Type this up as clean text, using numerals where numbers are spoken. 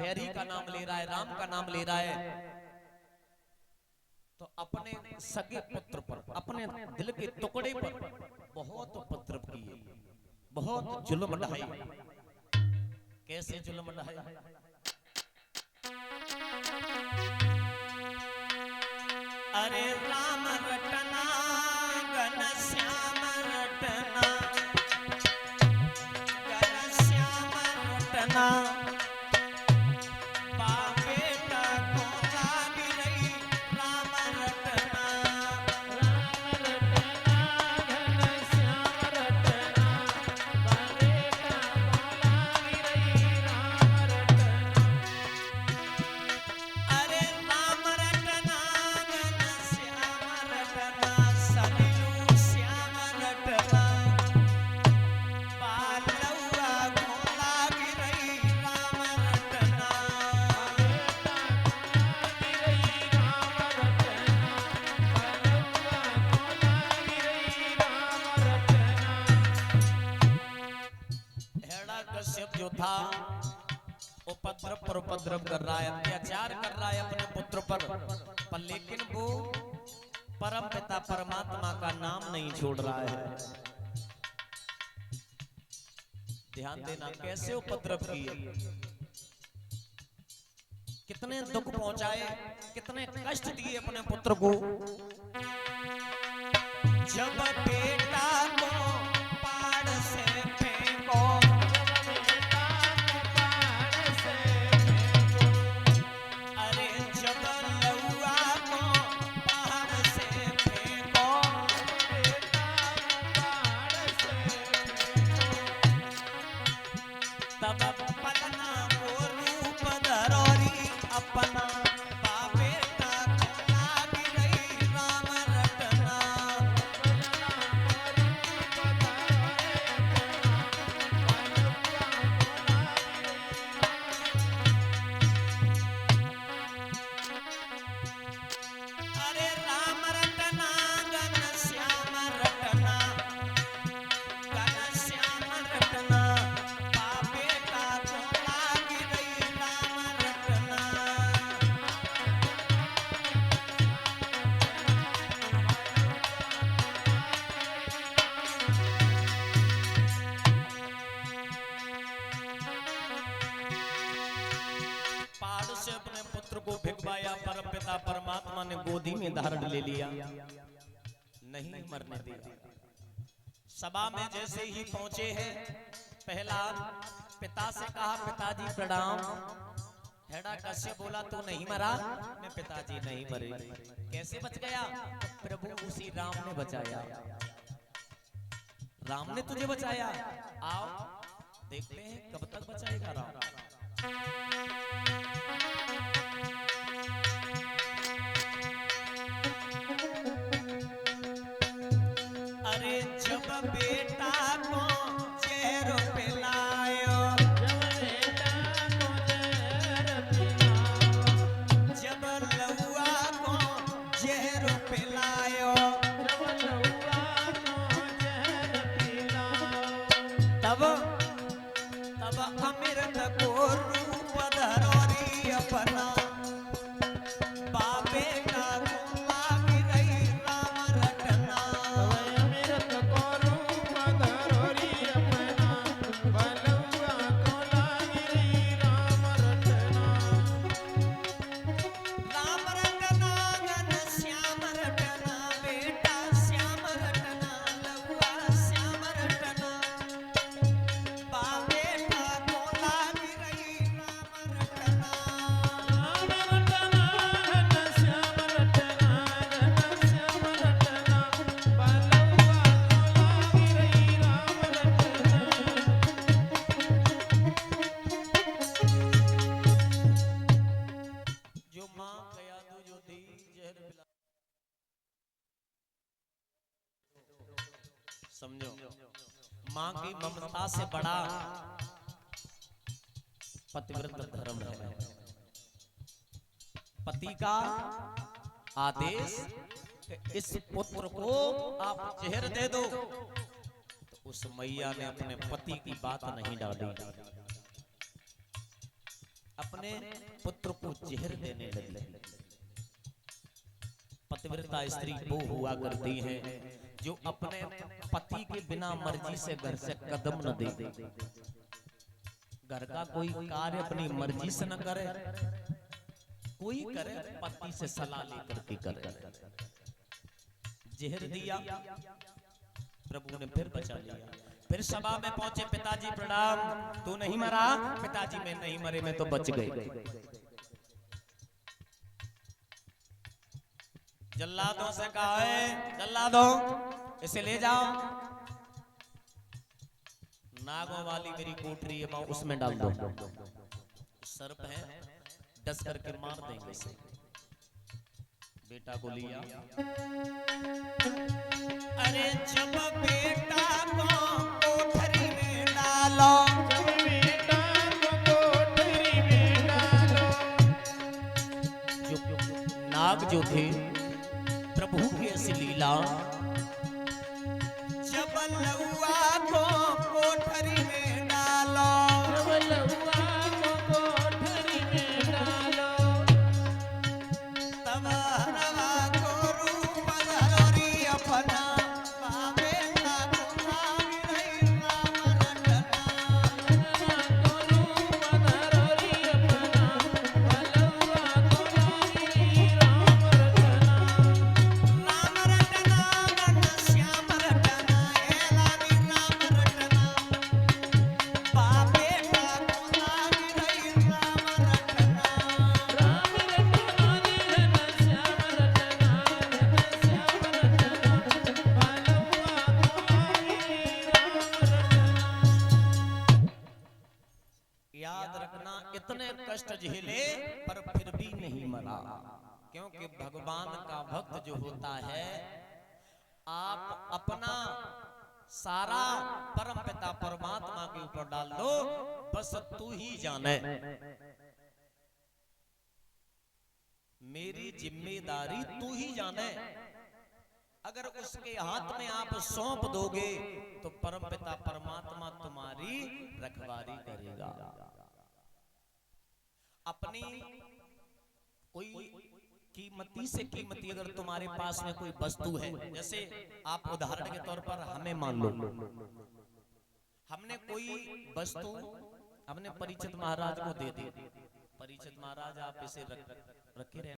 बैरी का नाम ले रहा है, राम का नाम ले रहा है, तो अपने सगे पुत्र पर, अपने दिल के टुकड़े पर बहुत उपद्रव किए, बहुत जुल्म ढाए। कैसे जुल्म ढाए? अरे राम रटना घनश्याम रटना, घनश्याम रटना, बेटा को लागी रही राम रटना, राम रटना घनश्याम रटना, बेटा को लागी रही राम रटना। अरे राम रटना घनश्याम रटना, सलिलू श्याम रटना, बालौआ को लागी रही राम रटना, कश्यप जो था उपद्रव पर उपद्रव कर रहा है, अत्याचार कर रहा है अपने पुत्र पर लेकिन वो परम पिता परमात्मा का नाम नहीं छोड़ रहा है। ध्यान देना कैसे उपद्रव किए, कितने दुख पहुंचाए, कितने कष्ट दिए अपने पुत्र को। जब बेटा को पाड़ से फेंको, अरे जब लौआ को पहाड़ से फेंको, तब पलना को रूप धरोरी अपना, बेटा को लागी रही राम रटना, अरे राम रटना घनश्याम रटना, घनश्याम रटना, बेटा को लागी रही राम रटना। पहाड़ से अपने पुत्र को भिगवाया, परम पिता परमात्मा ने गोदी में धारण ले लिया, नहीं मरने दिया। सभा में जैसे ही पहुंचे हैं, पहला पिता से कहा पिताजी प्रणाम। हेड़ा कश्यप बोला तू नहीं मरा? मैं पिताजी नहीं मरे। कैसे बच गया? प्रभु उसी राम ने बचाया, राम ने तुझे बचाया। आओ देखते हैं कब तक बचाएगा राम। अरे जब बेटा को जहर पिलायो, जब लौआ को जहर पिलायो, तब अमृत को रूप धरोरी अपना, बेटा को लागी रही राम रटना, अमृत को रूप धरोरी अपना, बलुआ को लागी रही राम रटना, राम रटना घनश्याम रटना, बेटा श्याम रटना, लौआ श्याम रटना, बेटा को लागी रही राम रटना, राम रटना घनश्याम रटना, घनश्याम रटना, बलुआ को लागी रही राम रटना। जो मां गया तो जो दी जहर पिला, समझो मां की ममता से बड़ा पतिव्रत धर्म है। पति का आदेश कि इस पुत्र को आप जहर दे दो, तो उस मैया ने अपने पति की बात नहीं डाली, अपने पुत्र को जहर देने लगी। पतिव्रता स्त्री वो हुआ करती है जो अपने पति के बिना मर्जी से घर से कदम न दे, घर का कोई कार्य अपनी मर्जी से न करे, कोई करे पति से सलाह लेकर के करे। जहर दिया, प्रभु ने फिर बचा लिया। फिर सभा में पहुंचे, पिताजी प्रणाम, तू नहीं मरा? पिताजी मैं नहीं मरे, मैं तो बच गए। जल्लादों से कहा है, जल्लादों इसे ले जाओ, नागों वाली मेरी कोठरी है, मैं उसमें डाल दो, सर्प है, डस करके मार देंगे इसे। बेटा को लिया, अरे जब बेटा को कोठरी में डालो, जब बेटा को कोठरी में डालो, जो नाग जो थे प्रभु की ऐसी लीला, जब लौआ को कोठरी में डालो, जब लौआ को कोठरी में डालो, तब हरवा को रूप धरोरी अपना, पावे ना तुम्हारी रही राम रटना, को रूप धरोरी अपना, लौआ को लागी राम रटना, राम रटना मन श्याम रटना, ए लागी राम रटना, पावे ना तुम्हारी रही राम रटना, राम रटना निधन श्याम रटना, निधन श्याम रटना, लौआ को लागी राम रटना। याद रखना, इतने कष्ट झेले पर फिर भी नहीं मरा, क्योंकि भगवान का भक्त जो होता है, आप अपना सारा परम पिता परमात्मा के ऊपर डाल दो, बस तू ही जाने, मेरी जिम्मेदारी तू ही जाने। अगर उसके हाथ में आप सौंप दोगे तो परम पिता परमात्मा तुम्हारी रखवारी करेगा। अपनी कोई कीमती से कीमती अगर तुम्हारे पास में कोई वस्तु है, जैसे आप उदाहरण के तौर पर हमें मान लो, हमने कोई वस्तु हमने परीक्षित महाराज को दे दी, परीक्षित महाराज आप इसे रखे रहना।